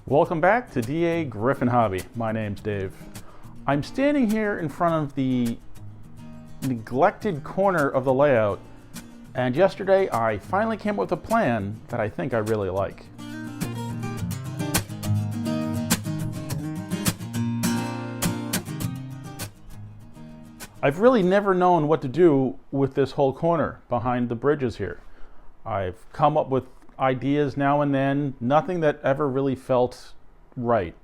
Welcome back to DAGryffyn Hobby. My name's Dave. I'm standing here in front of the neglected corner of the layout, and yesterday I finally came up with a plan that I think I really like. I've really never known what to do with this whole corner behind the bridges here. I've come up with ideas now and then, nothing that ever really felt right.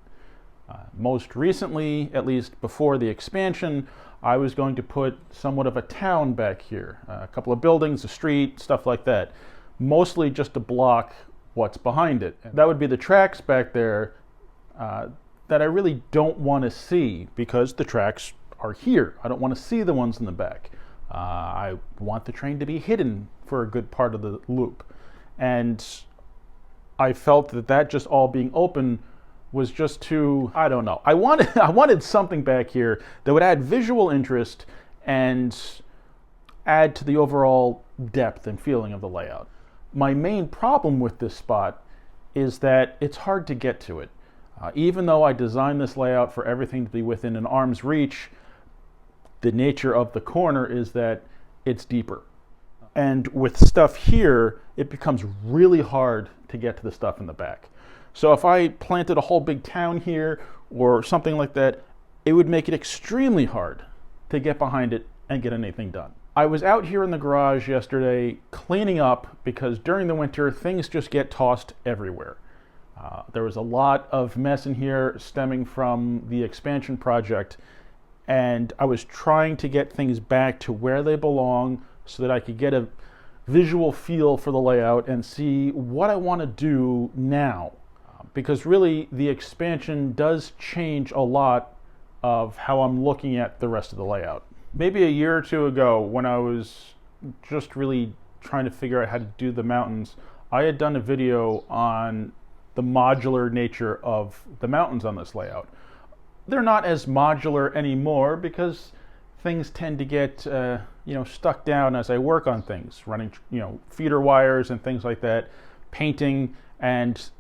Most recently, at least before the expansion, I was going to put somewhat of a town back here. A couple of buildings, a street, stuff like that. Mostly just to block what's behind it. That would be the tracks back there that I really don't want to see because the tracks are here. I don't want to see the ones in the back. I want the train to be hidden for a good part of the loop. And I felt that just all being open was just too, I don't know. I wanted something back here that would add visual interest and add to the overall depth and feeling of the layout. My main problem with this spot is that it's hard to get to it. Even though I designed this layout for everything to be within an arm's reach, the nature of the corner is that it's deeper. And with stuff here, it becomes really hard to get to the stuff in the back. So if I planted a whole big town here or something like that, it would make it extremely hard to get behind it and get anything done. I was out here in the garage yesterday cleaning up because during the winter, things just get tossed everywhere. There was a lot of mess in here stemming from the expansion project, and I was trying to get things back to where they belong so that I could get a visual feel for the layout and see what I want to do now. Because really, the expansion does change a lot of how I'm looking at the rest of the layout. Maybe a year or two ago, when I was just really trying to figure out how to do the mountains, I had done a video on the modular nature of the mountains on this layout. They're not as modular anymore because things tend to get stuck down as I work on things, running feeder wires and things like that, painting, and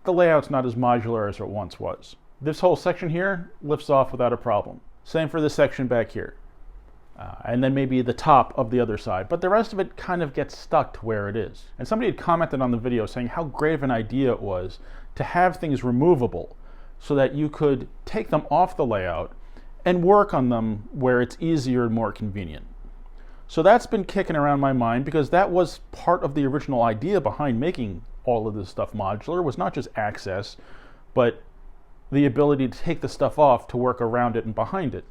the layout's not as modular as it once was. This whole section here lifts off without a problem. Same for this section back here. And then maybe the top of the other side, but the rest of it kind of gets stuck to where it is. And somebody had commented on the video saying how great of an idea it was to have things removable so that you could take them off the layout and work on them where it's easier and more convenient. So that's been kicking around my mind because that was part of the original idea behind making all of this stuff modular, was not just access, but the ability to take the stuff off to work around it and behind it.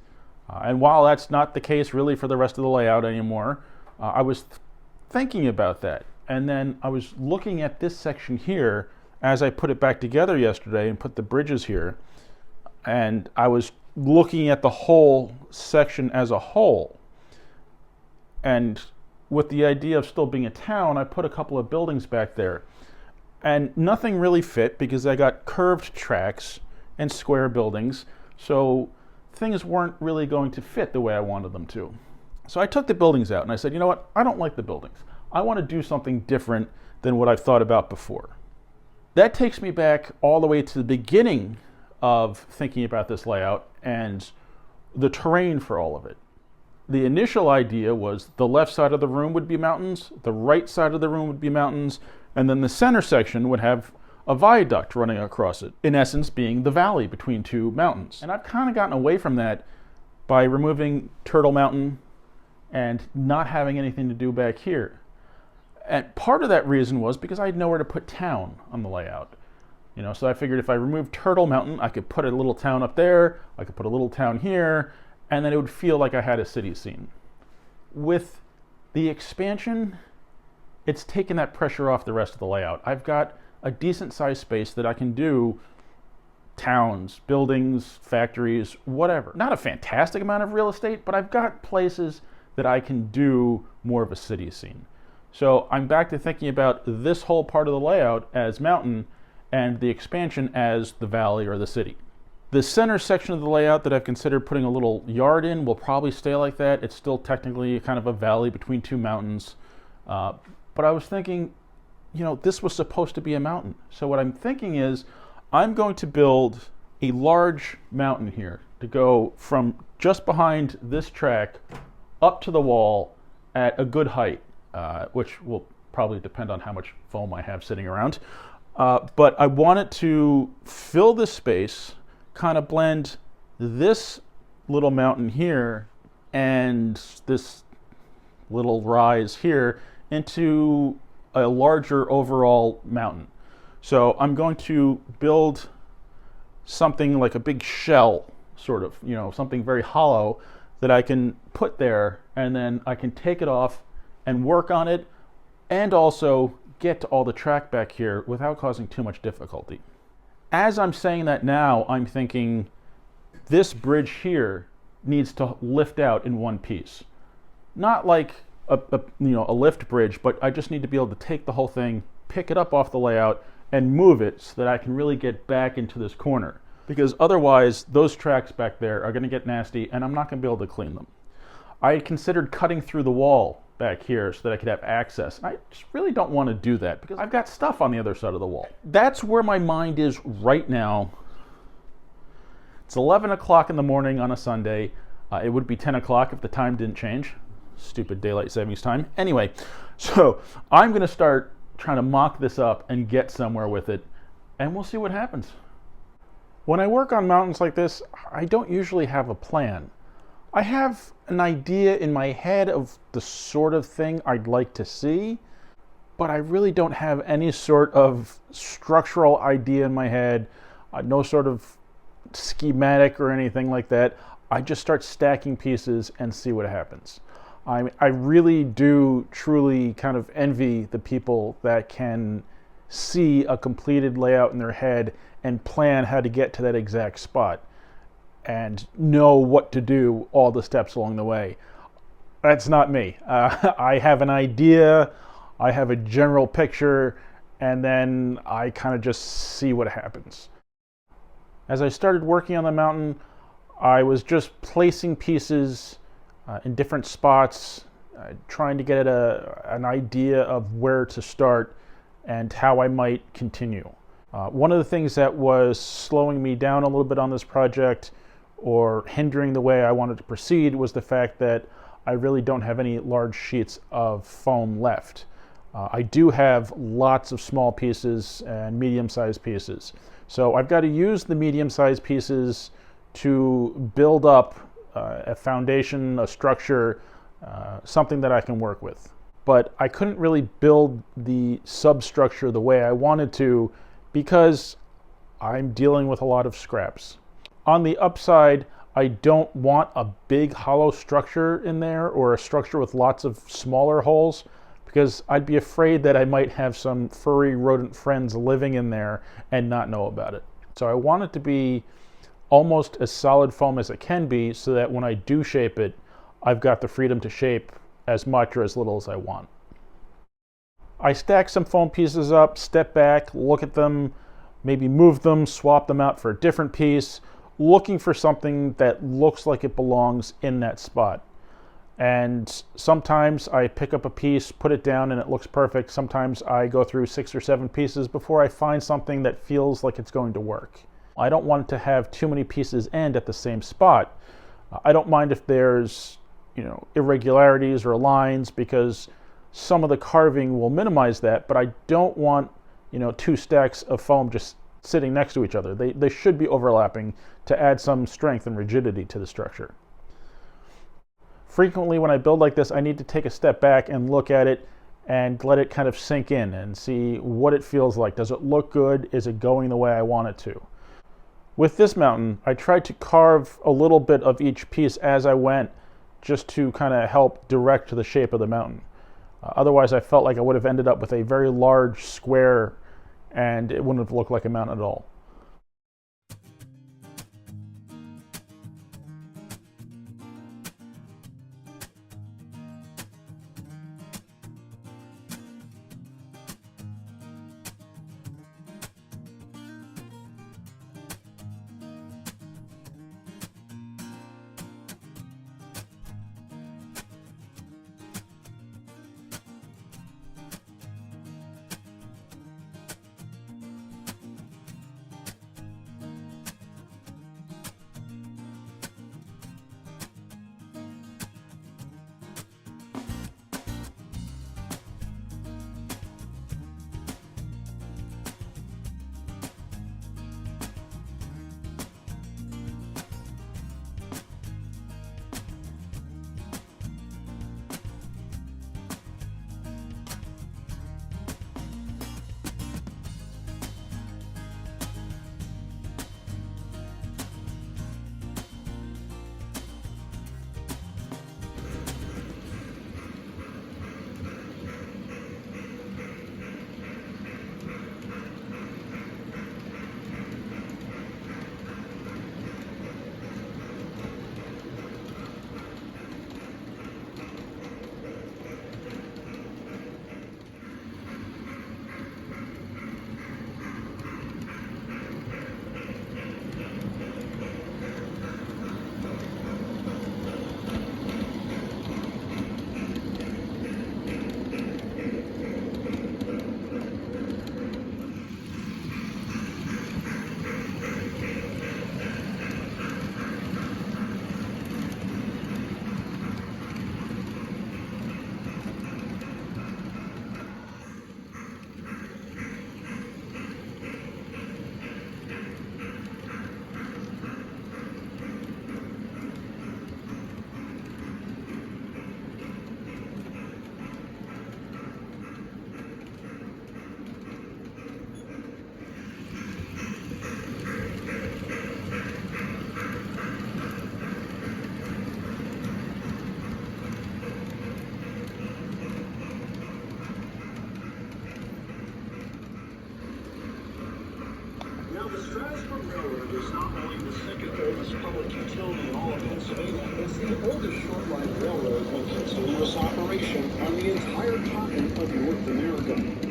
And while that's not the case really for the rest of the layout anymore, I was thinking about that. And then I was looking at this section here as I put it back together yesterday and put the bridges here. And I was looking at the whole section as a whole. And with the idea of still being a town, I put a couple of buildings back there. And nothing really fit because I got curved tracks and square buildings. So things weren't really going to fit the way I wanted them to. So I took the buildings out and I said, you know what? I don't like the buildings. I want to do something different than what I've thought about before. That takes me back all the way to the beginning of thinking about this layout and the terrain for all of it. The initial idea was the left side of the room would be mountains, the right side of the room would be mountains, and then the center section would have a viaduct running across it, in essence being the valley between two mountains. And I've kind of gotten away from that by removing Turtle Mountain and not having anything to do back here. And part of that reason was because I had nowhere to put town on the layout. So I figured if I removed Turtle Mountain, I could put a little town up there, I could put a little town here, and then it would feel like I had a city scene. With the expansion, it's taken that pressure off the rest of the layout. I've got a decent sized space that I can do towns, buildings, factories, whatever. Not a fantastic amount of real estate, but I've got places that I can do more of a city scene. So I'm back to thinking about this whole part of the layout as mountain and the expansion as the valley or the city. The center section of the layout that I've considered putting a little yard in will probably stay like that. It's still technically kind of a valley between two mountains. But I was thinking, this was supposed to be a mountain. So what I'm thinking is I'm going to build a large mountain here to go from just behind this track up to the wall at a good height, which will probably depend on how much foam I have sitting around. But I want it to fill this space, kind of blend this little mountain here and this little rise here into a larger overall mountain. So I'm going to build something like a big shell, sort of, something very hollow that I can put there, and then I can take it off and work on it, and also get to all the track back here without causing too much difficulty. As I'm saying that now, I'm thinking this bridge here needs to lift out in one piece. Not like a lift bridge, but I just need to be able to take the whole thing, pick it up off the layout, and move it so that I can really get back into this corner. Because otherwise, those tracks back there are going to get nasty, and I'm not going to be able to clean them. I had considered cutting through the wall back here so that I could have access. I just really don't want to do that because I've got stuff on the other side of the wall. That's where my mind is right now. It's 11 o'clock in the morning on a Sunday. It would be 10 o'clock if the time didn't change. Stupid daylight savings time. Anyway, so I'm going to start trying to mock this up and get somewhere with it, and we'll see what happens. When I work on mountains like this, I don't usually have a plan. I have an idea in my head of the sort of thing I'd like to see, but I really don't have any sort of structural idea in my head, no sort of schematic or anything like that. I just start stacking pieces and see what happens. I really do truly kind of envy the people that can see a completed layout in their head and plan how to get to that exact spot and know what to do all the steps along the way. That's not me. I have an idea, I have a general picture, and then I kind of just see what happens. As I started working on the mountain, I was just placing pieces in different spots, trying to get an idea of where to start and how I might continue. One of the things that was slowing me down a little bit on this project or hindering the way I wanted to proceed was the fact that I really don't have any large sheets of foam left. I do have lots of small pieces and medium-sized pieces. So I've got to use the medium-sized pieces to build up a foundation, a structure, something that I can work with. But I couldn't really build the substructure the way I wanted to because I'm dealing with a lot of scraps. On the upside, I don't want a big hollow structure in there or a structure with lots of smaller holes because I'd be afraid that I might have some furry rodent friends living in there and not know about it. So I want it to be almost as solid foam as it can be so that when I do shape it, I've got the freedom to shape as much or as little as I want. I stack some foam pieces up, step back, look at them, maybe move them, swap them out for a different piece, looking for something that looks like it belongs in that spot. And sometimes I pick up a piece, put it down, and it looks perfect. Sometimes I go through 6 or 7 pieces before I find something that feels like it's going to work. I don't want to have too many pieces end at the same spot. I don't mind if there's, irregularities or lines because some of the carving will minimize that, but I don't want, 2 stacks of foam just sitting next to each other. They should be overlapping to add some strength and rigidity to the structure. Frequently when I build like this, I need to take a step back and look at it and let it kind of sink in and see what it feels like. Does it look good? Is it going the way I want it to? With this mountain, I tried to carve a little bit of each piece as I went just to kind of help direct the shape of the mountain. Otherwise, I felt like I would have ended up with a very large square and it wouldn't have looked like a mountain at all. the second oldest public utility in all of Pennsylvania. It's the oldest short-line railroad in continuous operation on the entire continent of North America.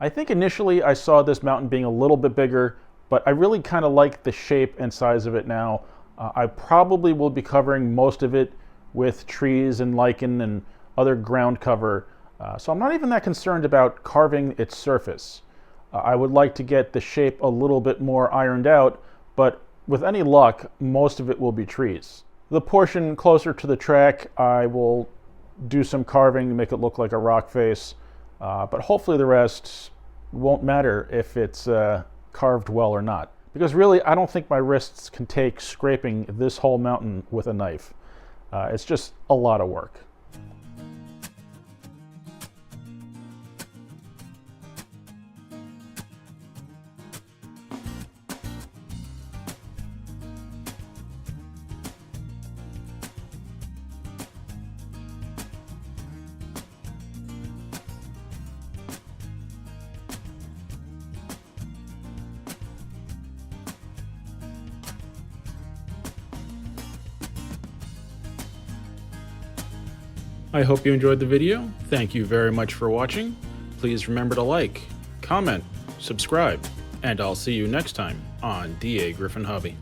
I think initially I saw this mountain being a little bit bigger, but I really kind of like the shape and size of it now. I probably will be covering most of it with trees and lichen and other ground cover, so I'm not even that concerned about carving its surface. I would like to get the shape a little bit more ironed out, but with any luck, most of it will be trees. The portion closer to the track, I will do some carving to make it look like a rock face, but hopefully the rest won't matter if it's carved well or not. Because really, I don't think my wrists can take scraping this whole mountain with a knife. It's just a lot of work. I hope you enjoyed the video. Thank you very much for watching. Please remember to like, comment, subscribe, and I'll see you next time on DAGryffyn Hobby.